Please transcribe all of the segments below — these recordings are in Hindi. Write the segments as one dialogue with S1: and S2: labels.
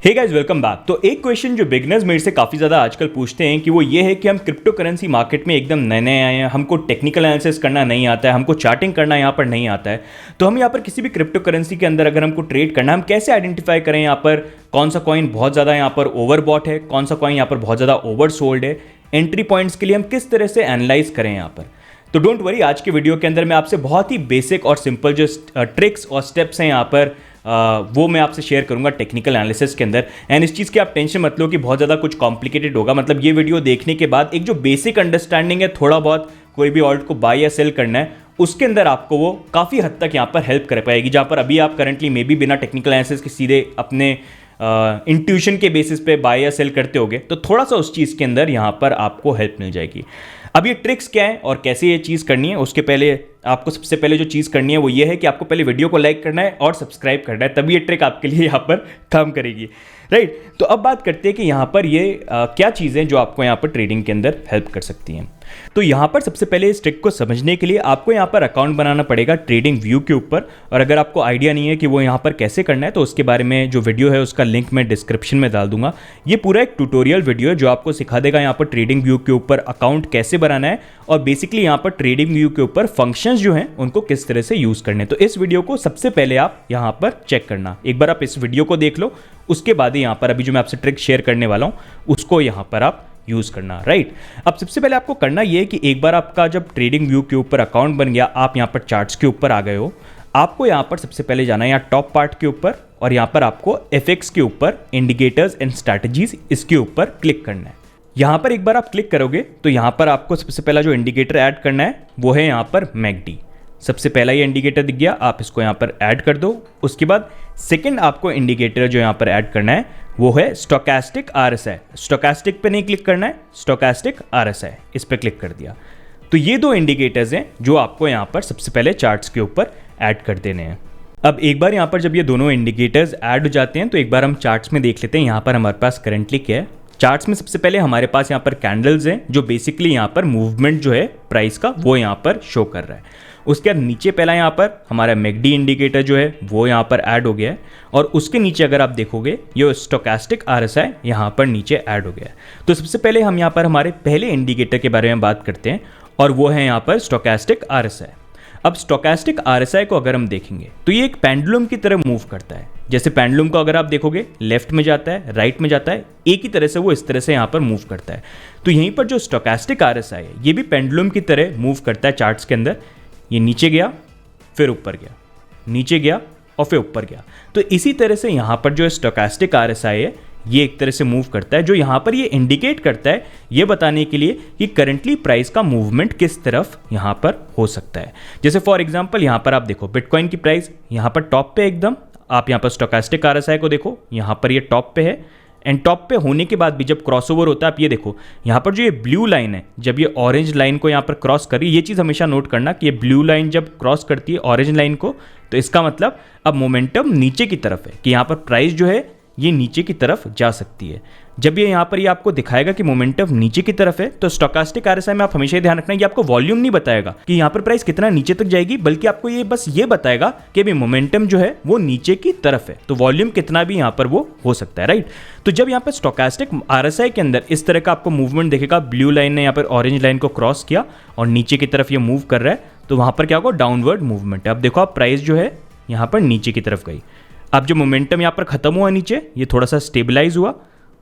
S1: Hey guys, welcome back. तो एक क्वेश्चन जो बिगनर्स मेरे से काफ़ी ज़्यादा आजकल पूछते हैं कि वो ये है कि हम क्रिप्टो करेंसी मार्केट में एकदम नए नए आए हैं, हमको टेक्निकल एनालिसिस करना नहीं आता है, हमको चार्टिंग करना यहाँ पर नहीं आता है। तो हम यहाँ पर किसी भी क्रिप्टो करेंसी के अंदर अगर हमको ट्रेड करना है, हम कैसे आइडेंटिफाई करें यहाँ पर कौन सा कॉइन बहुत ज़्यादा यहाँ पर ओवरबॉट है, कौन सा कॉइन यहाँ पर बहुत ज़्यादा ओवर सोल्ड है। एंट्री पॉइंट्स के लिए हम किस तरह से एनालाइज करें यहाँ पर। तो डोंट वरी, आज के वीडियो के अंदर मैं आपसे बहुत ही बेसिक और सिंपल जो ट्रिक्स और स्टेप्स हैं यहाँ पर वो मैं आपसे शेयर करूंगा टेक्निकल एनालिसिस के अंदर। एंड इस चीज़ की आप टेंशन मत लो कि बहुत ज़्यादा कुछ कॉम्प्लिकेटेड होगा। मतलब ये वीडियो देखने के बाद एक जो बेसिक अंडरस्टैंडिंग है, थोड़ा बहुत कोई भी ऑल्ट को बाय या सेल करना है, उसके अंदर आपको वो काफ़ी हद तक यहाँ पर हेल्प कर पाएगी। जहाँ पर अभी आप करंटली मे बी बिना टेक्निकल एनालिसिस के सीधे अपने इंट्यूशन के बेसिस पे बाय या सेल करते होगे, तो थोड़ा सा उस चीज़ के अंदर यहाँ पर आपको हेल्प मिल जाएगी। अब ये ट्रिक्स क्या है और कैसे ये चीज़ करनी है, उसके पहले आपको सबसे पहले जो चीज़ करनी है वो ये है कि आपको पहले वीडियो को लाइक करना है और सब्सक्राइब करना है, तभी ये ट्रिक आपके लिए यहाँ पर काम करेगी, राइट। तो अब बात करते हैं कि यहाँ पर ये क्या चीज़ें जो आपको यहाँ पर ट्रेडिंग के अंदर हेल्प कर सकती हैं। तो यहाँ पर सबसे पहले इस ट्रिक को समझने के लिए आपको यहाँ पर अकाउंट बनाना पड़ेगा ट्रेडिंग व्यू के ऊपर। और अगर आपको आइडिया नहीं है कि वो यहाँ पर कैसे करना है, तो उसके बारे में जो वीडियो है उसका लिंक मैं डिस्क्रिप्शन में डाल दूंगा। ये पूरा एक ट्यूटोरियल वीडियो है जो आपको सिखा देगा यहाँ पर ट्रेडिंग व्यू के ऊपर अकाउंट कैसे बनाना है और बेसिकली यहाँ पर ट्रेडिंग व्यू के ऊपर फंक्शंस जो हैं उनको किस तरह से यूज़ करने। तो इस वीडियो को सबसे पहले आप यहाँ पर चेक करना, एक बार आप इस वीडियो को देख लो, उसके बाद ही यहाँ पर अभी जो मैं आपसे ट्रिक शेयर करने वाला हूँ उसको यहाँ पर आप यूज़ करना, राइट। अब सबसे पहले आपको करना ये है कि एक बार आपका जब ट्रेडिंग व्यू के ऊपर अकाउंट बन गया, आप यहाँ पर चार्ट्स के ऊपर आ गए हो, आपको यहाँ पर सबसे पहले जाना है यहाँ टॉप पार्ट के ऊपर और यहाँ पर आपको एफएक्स के ऊपर इंडिकेटर्स एंड स्ट्रैटेजीज इसके ऊपर क्लिक करना है। यहाँ पर एक बार आप क्लिक करोगे तो यहाँ पर आपको सबसे पहला जो इंडिकेटर ऐड करना है वो है यहाँ पर मैकडी। सबसे पहला ये इंडिकेटर दिख गया, आप इसको यहाँ पर ऐड कर दो। उसके बाद सेकंड आपको इंडिकेटर जो यहाँ पर ऐड करना है वो है स्टोकेस्टिक आरएसआई। स्टोकेस्टिक पे नहीं क्लिक करना है, स्टोकेस्टिक आरएसआई इस पे क्लिक कर दिया। तो ये दो इंडिकेटर्स हैं जो आपको यहाँ पर सबसे पहले चार्ट्स के ऊपर ऐड कर देने हैं। अब एक बार यहाँ पर जब ये दोनों इंडिकेटर्स ऐड हो जाते हैं तो एक बार हम चार्ट्स में देख लेते हैं यहाँ पर हमारे पास करंटली क्या है। चार्ट्स में सबसे पहले हमारे पास यहाँ पर कैंडल्स हैं जो बेसिकली यहाँ पर मूवमेंट जो है प्राइस का वो यहाँ पर शो कर रहा है। उसके बाद नीचे पहला यहाँ पर हमारा मैकडी इंडिकेटर जो है वो यहाँ पर ऐड हो गया है और उसके नीचे अगर आप देखोगे ये स्टोकेस्टिक आरएसआई यहाँ पर नीचे ऐड हो गया है। तो सबसे पहले हम यहाँ पर हमारे पहले इंडिकेटर के बारे में बात करते हैं और वो है यहाँ पर स्टोकेस्टिक आरएसआई। अब स्टोकेस्टिक आरएसआई को अगर हम देखेंगे तो ये एक पेंडुलम की तरह मूव करता है। जैसे पेंडुलम को अगर आप देखोगे लेफ्ट में जाता है, राइट में जाता है, एक ही तरह से वो इस तरह से यहाँ पर मूव करता है। तो यहीं पर जो स्टोकेस्टिक आरएसआई है ये भी पेंडुलम की तरह मूव करता है चार्ट्स के अंदर। ये नीचे गया फिर ऊपर गया, नीचे गया और फिर ऊपर गया। तो इसी तरह से यहाँ पर जो स्टोकेस्टिक आरएसआई है ये एक तरह से मूव करता है, जो यहाँ पर ये इंडिकेट करता है ये बताने के लिए कि करंटली प्राइस का मूवमेंट किस तरफ यहाँ पर हो सकता है। जैसे फॉर एग्जांपल यहाँ पर आप देखो बिटकॉइन की प्राइस यहाँ पर टॉप पे एकदम, आप यहाँ पर स्टोकेस्टिक आरएसआई को देखो यहाँ पर ये टॉप पे है एंड टॉप पे होने के बाद भी जब क्रॉसओवर होता है, आप ये देखो यहाँ पर जो ये ब्लू लाइन है जब ये ऑरेंज लाइन को यहाँ पर क्रॉस कर रही है, ये चीज़ हमेशा नोट करना कि ये ब्लू लाइन जब क्रॉस करती है ऑरेंज लाइन को तो इसका मतलब अब मोमेंटम नीचे की तरफ है कि यहाँ पर प्राइस जो है ये नीचे की तरफ जा सकती है। जब ये यहाँ पर ये आपको दिखाएगा कि मोमेंटम नीचे की तरफ है तो स्टोकेस्टिक आरएसआई में आप हमेशा ध्यान रखना ये आपको वॉल्यूम नहीं बताएगा कि यहाँ पर प्राइस कितना नीचे तक जाएगी, बल्कि आपको ये बस ये बताएगा कि अभी मोमेंटम जो है वो नीचे की तरफ है, तो वॉल्यूम कितना भी यहाँ पर वो हो सकता है, राइट। तो जब यहाँ पर स्टोकेस्टिक आरएसआई के अंदर इस तरह का आपको मूवमेंट देखेगा, ब्लू लाइन ने यहाँ पर ऑरेंज लाइन को क्रॉस किया और नीचे की तरफ ये मूव कर रहा है, तो वहाँ पर क्या होगा डाउनवर्ड मूवमेंट है। अब देखो आप प्राइस जो है यहाँ पर नीचे की तरफ गई। अब जो मोमेंटम यहाँ पर खत्म हुआ नीचे, ये थोड़ा सा स्टेबलाइज हुआ,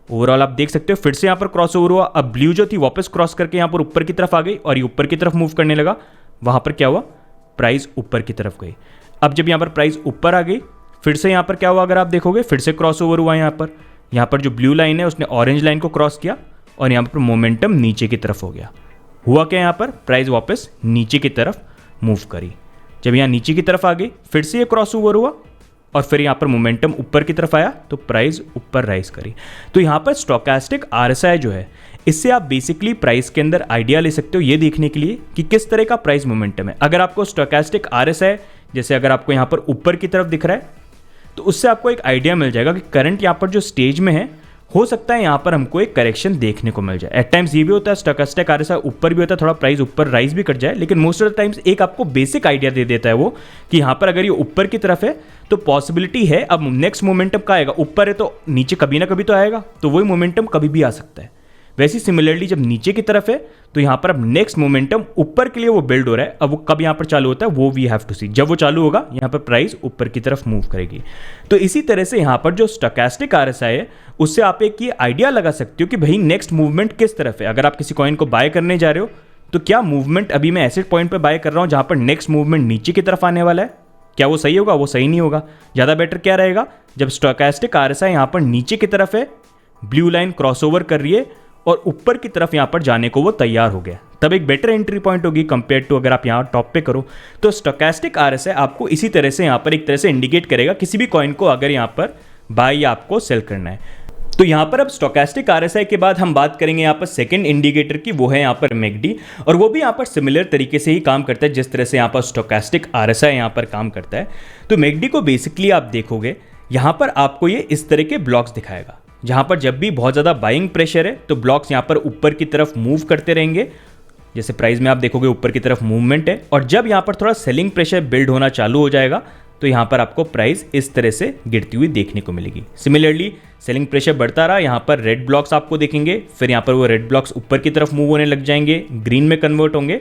S1: ओवरऑल आप देख सकते हो फिर से यहाँ पर क्रॉस ओवर हुआ। अब ब्लू जो थी वापस क्रॉस करके यहाँ पर ऊपर की तरफ आ गई और ये ऊपर की तरफ मूव करने लगा। वहाँ पर क्या हुआ, प्राइस ऊपर की तरफ गई। अब जब यहाँ पर प्राइस ऊपर आ गई फिर से यहाँ पर क्या हुआ, अगर आप देखोगे फिर से क्रॉस ओवर हुआ। यहाँ पर जो ब्लू लाइन है उसने ऑरेंज लाइन को क्रॉस किया और यहाँ पर मोमेंटम नीचे की तरफ हो गया। हुआ क्या, यहाँ पर प्राइस वापस नीचे की तरफ मूव करी। जब यहाँ नीचे की तरफ आ गई फिर से ये क्रॉस ओवर हुआ और फिर यहाँ पर मोमेंटम ऊपर की तरफ आया तो प्राइस ऊपर राइज करी। तो यहाँ पर स्टोकेस्टिक आरएसआई जो है इससे आप बेसिकली प्राइस के अंदर आइडिया ले सकते हो ये देखने के लिए कि किस तरह का प्राइस मोमेंटम है। अगर आपको स्टोकेस्टिक आरएसआई जैसे अगर आपको यहाँ पर ऊपर की तरफ दिख रहा है तो उससे आपको एक आइडिया मिल जाएगा कि करंट यहाँ पर जो स्टेज में है हो सकता है यहाँ पर हमको एक करेक्शन देखने को मिल जाए। एट टाइम्स ये भी होता है, स्टोकेस्टिक आरएसआई ऊपर भी होता है, थोड़ा प्राइस ऊपर राइज भी कर जाए, लेकिन मोस्ट ऑफ द टाइम्स एक आपको बेसिक आइडिया दे देता है वो कि यहाँ पर अगर ये ऊपर की तरफ है तो पॉसिबिलिटी है अब नेक्स्ट मोमेंटम का आएगा, ऊपर है तो नीचे कभी ना कभी तो आएगा, तो वही मोमेंटम कभी भी आ सकता है। वैसे सिमिलरली जब नीचे की तरफ है तो यहाँ पर अब नेक्स्ट मोमेंटम ऊपर के लिए वो बिल्ड हो रहा है, अब वो कब यहाँ पर चालू होता है वो वी हैव टू सी। जब वो चालू होगा यहाँ पर प्राइस ऊपर की तरफ मूव करेगी। तो इसी तरह से यहाँ पर जो स्टोकेस्टिक आरएसआई है उससे आप एक ये आइडिया लगा सकते हो कि भाई नेक्स्ट मूवमेंट किस तरफ है। अगर आप किसी कॉइन को बाय करने जा रहे हो तो क्या मूवमेंट अभी मैं ऐसे पॉइंट पर बाय कर रहा हूँ जहाँ पर नेक्स्ट मूवमेंट नीचे की तरफ आने वाला है, क्या वो सही होगा, वो सही नहीं होगा। ज़्यादा बेटर क्या रहेगा, जब स्टोकेस्टिक आरएसआई यहाँ पर नीचे की तरफ है, ब्लू लाइन क्रॉसओवर कर रही है और ऊपर की तरफ यहाँ पर जाने को वो तैयार हो गया, तब एक बेटर एंट्री पॉइंट होगी कंपेयर टू अगर आप यहाँ टॉप पे करो। तो स्टोकेस्टिक आरएसआई आपको इसी तरह से यहाँ पर एक तरह से इंडिकेट करेगा किसी भी कॉइन को अगर यहाँ पर बाय या आपको सेल करना है। तो यहाँ पर अब स्टोकेस्टिक आरएसआई के बाद हम बात करेंगे यहाँ पर सेकंड इंडिकेटर की, वो है यहाँ पर मैकडी, और वो भी यहाँ पर सिमिलर तरीके से ही काम करता है जिस तरह से यहाँ पर स्टोकेस्टिक आरएसआई यहाँ पर काम करता है। तो मैकडी को बेसिकली आप देखोगे यहाँ पर आपको ये इस तरह के ब्लॉक्स दिखाएगा, जहाँ पर जब भी बहुत ज़्यादा बाइंग प्रेशर है तो ब्लॉक्स यहाँ पर ऊपर की तरफ मूव करते रहेंगे। जैसे प्राइस में आप देखोगे ऊपर की तरफ मूवमेंट है, और जब यहाँ पर थोड़ा सेलिंग प्रेशर बिल्ड होना चालू हो जाएगा तो यहाँ पर आपको प्राइस इस तरह से गिरती हुई देखने को मिलेगी। सिमिलरली सेलिंग प्रेशर बढ़ता रहा, यहाँ पर रेड ब्लॉक्स आपको देखेंगे, फिर यहाँ पर वो रेड ब्लॉक्स ऊपर की तरफ मूव होने लग जाएंगे, ग्रीन में कन्वर्ट होंगे,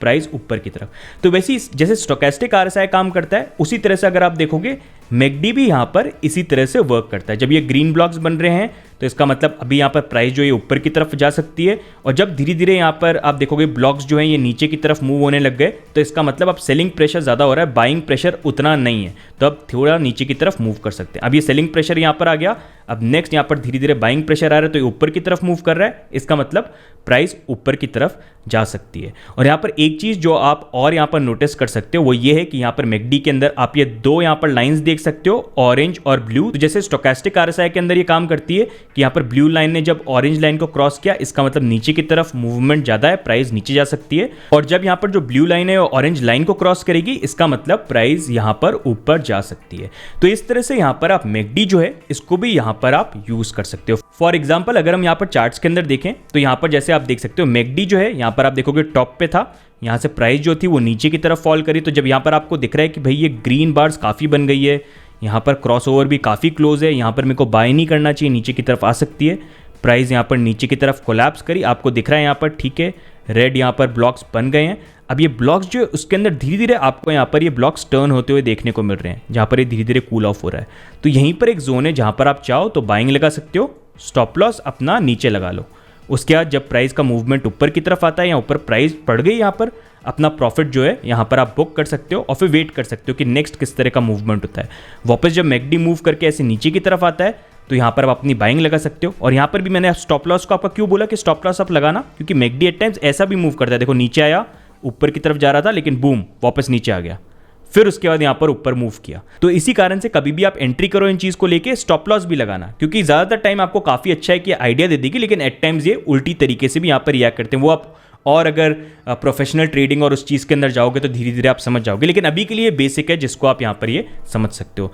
S1: प्राइस ऊपर की तरफ। तो वैसे ही जैसे स्टोकेस्टिक आरएसआई काम करता है उसी तरह से अगर आप देखोगे मैकडी भी यहाँ पर इसी तरह से वर्क करता है। जब ये ग्रीन ब्लॉक्स बन रहे हैं तो इसका मतलब अभी यहाँ पर प्राइस जो है ऊपर की तरफ जा सकती है, और जब धीरे धीरे यहाँ पर आप देखोगे ब्लॉक्स जो हैं ये नीचे की तरफ मूव होने लग गए तो इसका मतलब अब सेलिंग प्रेशर ज़्यादा हो रहा है, बाइंग प्रेशर उतना नहीं है, तो अब थोड़ा नीचे की तरफ मूव कर सकते हैं। अब ये सेलिंग प्रेशर यहाँ पर आ गया, अब नेक्स्ट यहाँ पर धीरे धीरे बाइंग प्रेशर आ रहा है तो ये ऊपर की तरफ मूव कर रहा है, इसका मतलब प्राइस ऊपर की तरफ जा सकती है। और यहाँ पर एक चीज़ जो आप और यहाँ पर नोटिस कर सकते हो वो ये है कि यहाँ पर मैकडी के अंदर आप ये दो यहाँ पर लाइंस देख सकते हो, ऑरेंज और ब्लू। तो जैसे स्टोकेस्टिक आरएसआई के अंदर ये काम करती है कि यहाँ पर ब्लू लाइन ने जब ऑरेंज लाइन को क्रॉस किया इसका मतलब नीचे की तरफ मूवमेंट ज़्यादा है, प्राइस नीचे जा सकती है, और जब यहाँ पर जो ब्लू लाइन है ऑरेंज लाइन को क्रॉस करेगी इसका मतलब प्राइस यहाँ पर ऊपर जा सकती है। तो इस तरह से यहाँ पर आप मैकडी जो है इसको भी यहाँ पर आप यूज कर सकते हो। फॉर एग्जाम्पल अगर हम यहाँ पर चार्ट्स के अंदर देखें तो यहाँ पर जैसे आप देख सकते हो मैकडी जो है यहाँ पर आप देखोगे टॉप पे था, यहाँ से प्राइस जो थी वो नीचे की तरफ फॉल करी, तो जब यहाँ पर आपको दिख रहा है कि भाई ये ग्रीन बार्स काफ़ी बन गई है, यहाँ पर क्रॉसओवर भी काफ़ी क्लोज है, यहाँ पर मेरे को बाय नहीं करना चाहिए, नीचे की तरफ आ सकती है, प्राइस यहाँ पर नीचे की तरफ कोलैप्स करी, आपको दिख रहा है यहाँ पर ठीक है रेड यहाँ पर ब्लॉक्स बन गए हैं। अब ये ब्लॉक्स जो है उसके अंदर धीरे धीरे आपको यहाँ पर ये ब्लॉक्स टर्न होते हुए देखने को मिल रहे हैं, जहाँ पर ये धीरे धीरे कूल ऑफ हो रहा है। तो यहीं पर एक जोन है जहाँ पर आप चाहो तो बाइंग लगा सकते हो, स्टॉप लॉस अपना नीचे लगा लो। उसके बाद जब प्राइस का मूवमेंट ऊपर की तरफ आता है या ऊपर प्राइस पड़ गई यहाँ पर अपना प्रॉफिट जो है यहाँ पर आप बुक कर सकते हो, और फिर वेट कर सकते हो कि नेक्स्ट किस तरह का मूवमेंट होता है। वापस जब मैकडी मूव करके ऐसे नीचे की तरफ आता है तो यहाँ पर आप अपनी बाइंग लगा सकते हो। और यहाँ पर भी मैंने स्टॉप लॉस को आपका क्यों बोला कि स्टॉप लॉस आप लगाना, क्योंकि मैकडी एट टाइम्स ऐसा भी मूव करता है, देखो नीचे आया ऊपर की तरफ जा रहा था लेकिन बूम वापस नीचे आ गया, फिर उसके बाद यहाँ पर ऊपर मूव किया। तो इसी कारण से कभी भी आप एंट्री करो इन चीज़ को लेके स्टॉप लॉस भी लगाना, क्योंकि ज़्यादातर टाइम आपको काफ़ी अच्छा है कि आइडिया दे देगी, लेकिन एट टाइम्स ये उल्टी तरीके से भी यहाँ पर रिएक्ट करते हैं। वो आप और अगर प्रोफेशनल ट्रेडिंग और उस चीज़ के अंदर जाओगे तो धीरे धीरे आप समझ जाओगे, लेकिन अभी के लिए बेसिक है जिसको आप यहाँ पर ये समझ सकते हो।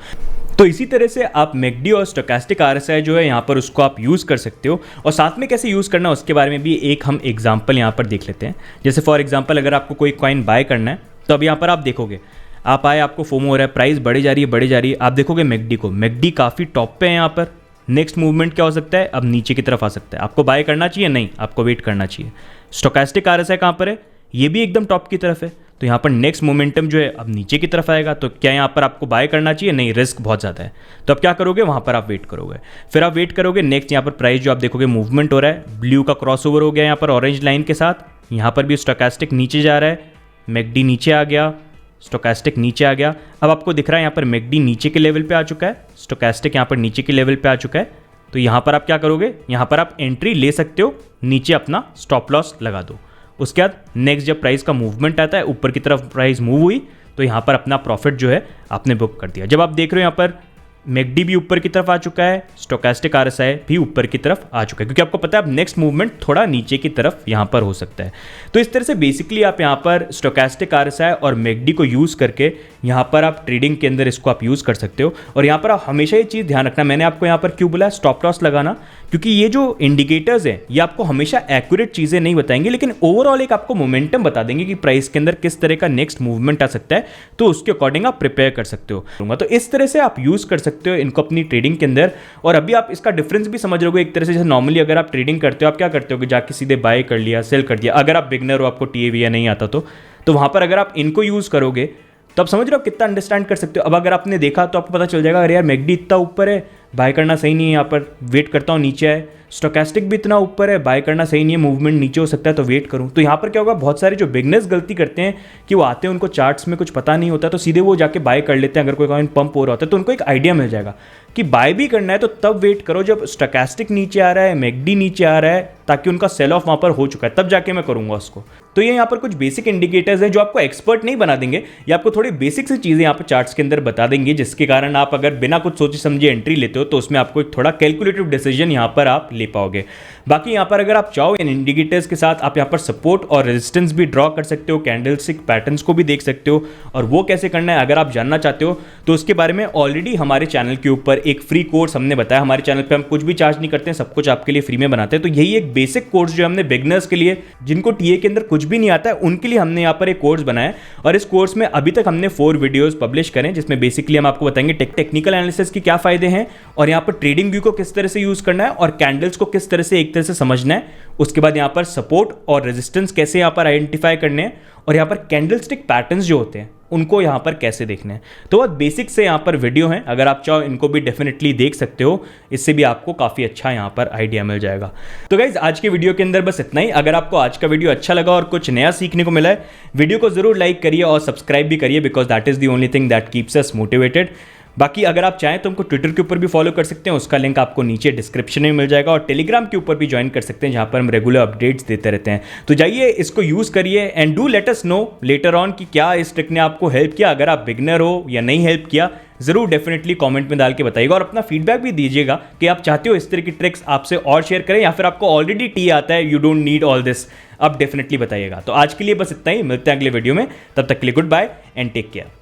S1: तो इसी तरह से आप मैकडी और स्टोकेस्टिक आरएसआई जो है यहाँ पर उसको आप यूज़ कर सकते हो, और साथ में कैसे यूज़ करना है उसके बारे में भी एक हम एग्जाम्पल यहाँ पर देख लेते हैं। जैसे फॉर एग्जाम्पल अगर आपको कोई कॉइन बाय करना है तो अब यहाँ पर आप देखोगे आप आए, आपको फोमो हो रहा है, प्राइस बढ़ी जा रही है बढ़ी जा रही है, आप देखोगे मैकडी को, मैकडी काफ़ी टॉप पे है यहाँ पर, नेक्स्ट मूवमेंट क्या हो सकता है, अब नीचे की तरफ आ सकता है, आपको बाय करना चाहिए नहीं, आपको वेट करना चाहिए। स्टोकेस्टिक आरएसआई कहाँ पर है, ये भी एकदम टॉप की तरफ है, तो यहाँ पर नेक्स्ट मोमेंटम जो है अब नीचे की तरफ आएगा, तो क्या यहाँ पर आपको बाय करना चाहिए, नहीं, रिस्क बहुत ज़्यादा है, तो अब क्या करोगे, वहाँ पर आप वेट करोगे, फिर आप वेट करोगे नेक्स्ट यहाँ पर प्राइस जो आप देखोगे मूवमेंट हो रहा है, ब्लू का क्रॉसओवर हो गया यहाँ पर ऑरेंज लाइन के साथ, यहाँ पर भी स्टोकेस्टिक नीचे जा रहा है, मैकडी नीचे आ गया, स्टोकेस्टिक नीचे आ गया, अब आपको दिख रहा है यहाँ पर मैकडी नीचे के लेवल पे आ चुका है, स्टोकेस्टिक यहाँ पर नीचे के लेवल पे आ चुका है, तो यहाँ पर आप क्या करोगे, यहाँ पर आप एंट्री ले सकते हो, नीचे अपना स्टॉप लॉस लगा दो। उसके बाद नेक्स्ट जब प्राइस का मूवमेंट आता है, ऊपर की तरफ प्राइस मूव हुई, तो यहाँ पर अपना प्रॉफिट जो है आपने बुक कर दिया। जब आप देख रहे हो यहाँ पर मैकडी भी ऊपर की तरफ आ चुका है, स्टोकेस्टिक आरएसआई भी ऊपर की तरफ आ चुका है, क्योंकि आपको पता है अब नेक्स्ट मूवमेंट थोड़ा नीचे की तरफ यहाँ पर हो सकता है। तो इस तरह से बेसिकली आप यहाँ पर स्टोकेस्टिक आरएसआई और मैकडी को यूज़ करके यहाँ पर आप ट्रेडिंग के अंदर इसको आप यूज़ कर सकते हो। और यहाँ पर आप हमेशा ये चीज़ ध्यान रखना, मैंने आपको यहाँ पर क्यों बोला स्टॉप लॉस लगाना, क्योंकि ये जो इंडिकेटर्स हैं ये आपको हमेशा एक्यूरेट चीज़ें नहीं बताएंगे, लेकिन ओवरऑल एक आपको मोमेंटम बता देंगे कि प्राइस के अंदर किस तरह का नेक्स्ट मूवमेंट आ सकता है, तो उसके अकॉर्डिंग आप प्रिपेयर कर सकते हो। तो इस तरह से आप यूज़ कर सकते हो इनको अपनी ट्रेडिंग के अंदर। और अभी आप इसका डिफरेंस भी समझ रहे हो एक तरह से, जैसे नॉर्मली अगर आप ट्रेडिंग करते हो आप क्या करते हो कि जाके सीधे बाय कर लिया, सेल कर दिया। अगर आप बिगनर हो, आपको टीएवी नहीं आता तो वहाँ पर अगर आप इनको यूज़ करोगे तो आप समझ रहे हो कितना अंडरस्टैंड कर सकते हो। अब अगर आपने देखा तो आपको पता चल जाएगा अरे यार मैकडी इतना ऊपर है, बाय करना सही नहीं है, यहाँ पर वेट करता हूँ नीचे आए। स्टोकेस्टिक भी इतना ऊपर है, बाय करना सही नहीं है, मूवमेंट नीचे हो सकता है तो वेट करूँ। तो यहाँ पर क्या होगा, बहुत सारे जो बिगनर्स गलती करते हैं कि वो आते हैं, उनको चार्ट्स में कुछ पता नहीं होता तो सीधे वो जाके बाय कर लेते हैं। अगर कोई कॉइन पंप हो रहा होता है तो उनको एक आइडिया मिल जाएगा कि बाय भी करना है तो तब वेट करो जब स्टोकेस्टिक नीचे आ रहा है, मैकडी नीचे आ रहा है, ताकि उनका सेल ऑफ वहाँ पर हो चुका है, तब जाके मैं करूँगा उसको। तो ये यहाँ पर कुछ बेसिक इंडिकेटर्स हैं जो आपको एक्सपर्ट नहीं बना देंगे, ये आपको थोड़ी बेसिक सी चीज़ें यहाँ पर चार्ट्स के अंदर बता देंगे, जिसके कारण आप अगर बिना कुछ सोचे समझे एंट्री लेते हो तो उसमें आपको एक थोड़ा कैलकुलेटिव डिसीजन यहाँ पर आप ले पाओगे। बाकी यहाँ पर अगर आप चाहो इन इंडिकेटर्स के साथ आप यहाँ पर सपोर्ट और रेजिस्टेंस भी ड्रॉ कर सकते हो, कैंडलस्टिक पैटर्न्स को भी देख सकते हो, और वो कैसे करना है अगर आप जानना चाहते हो तो उसके बारे में ऑलरेडी हमारे चैनल के ऊपर एक फ्री कोर्स हमने बताया। हमारे चैनल पे हम कुछ भी चार्ज नहीं करते हैं, सब कुछ आपके लिए फ्री में बनाते हैं। तो यही एक बेसिक कोर्स जो हमने बिगनर्स के लिए, जिनको टीए के अंदर कुछ भी नहीं आता है, उनके लिए हमने यहाँ पर एक कोर्स बनाया है। और इस कोर्स में अभी तक हमने 4 वीडियोस पब्लिश करें, जिसमें बेसिकली हम आपको बताएंगे टेक्निकल एनालिसिस के क्या फायदे हैं, और यहाँ पर ट्रेडिंग व्यू को किस तरह से यूज करना है, और कैंडल्स को किस तरह से एक तरह से समझना है। उसके बाद यहाँ पर सपोर्ट और रेजिस्टेंस कैसे यहाँ पर आइडेंटिफाई करने हैं, और यहाँ पर कैंडलस्टिक पैटर्न्स जो होते हैं उनको यहाँ पर कैसे देखने हैं। तो बहुत बेसिक से यहाँ पर वीडियो हैं, अगर आप चाहो इनको भी डेफिनेटली देख सकते हो, इससे भी आपको काफ़ी अच्छा यहाँ पर आइडिया मिल जाएगा। तो गाइज आज के वीडियो के अंदर बस इतना ही। अगर आपको आज का वीडियो अच्छा लगा और कुछ नया सीखने को मिला है, वीडियो को जरूर लाइक करिए और सब्सक्राइब भी करिए, because that is the only thing that keeps us motivated. बाकी अगर आप चाहें तो हमको ट्विटर के ऊपर भी फॉलो कर सकते हैं, उसका लिंक आपको नीचे डिस्क्रिप्शन में मिल जाएगा, और टेलीग्राम के ऊपर भी ज्वाइन कर सकते हैं, जहां पर हम रेगुलर अपडेट्स देते रहते हैं। तो जाइए इसको यूज़ करिए and do let us know later on कि क्या इस ट्रिक ने आपको हेल्प किया। अगर आप बिगनर हो या नहीं हेल्प किया, ज़रूर डेफिनेटली कमेंट में डाल के बताइएगा, और अपना फीडबैक भी दीजिएगा कि आप चाहते हो इस तरह की ट्रिक्स आपसे और शेयर करें, या फिर आपको ऑलरेडी टी आता है, you don't need all this, आप डेफिनेटली बताइएगा। तो आज के लिए बस इतना ही, मिलते हैं अगले वीडियो में, तब तक के लिए good bye and take care.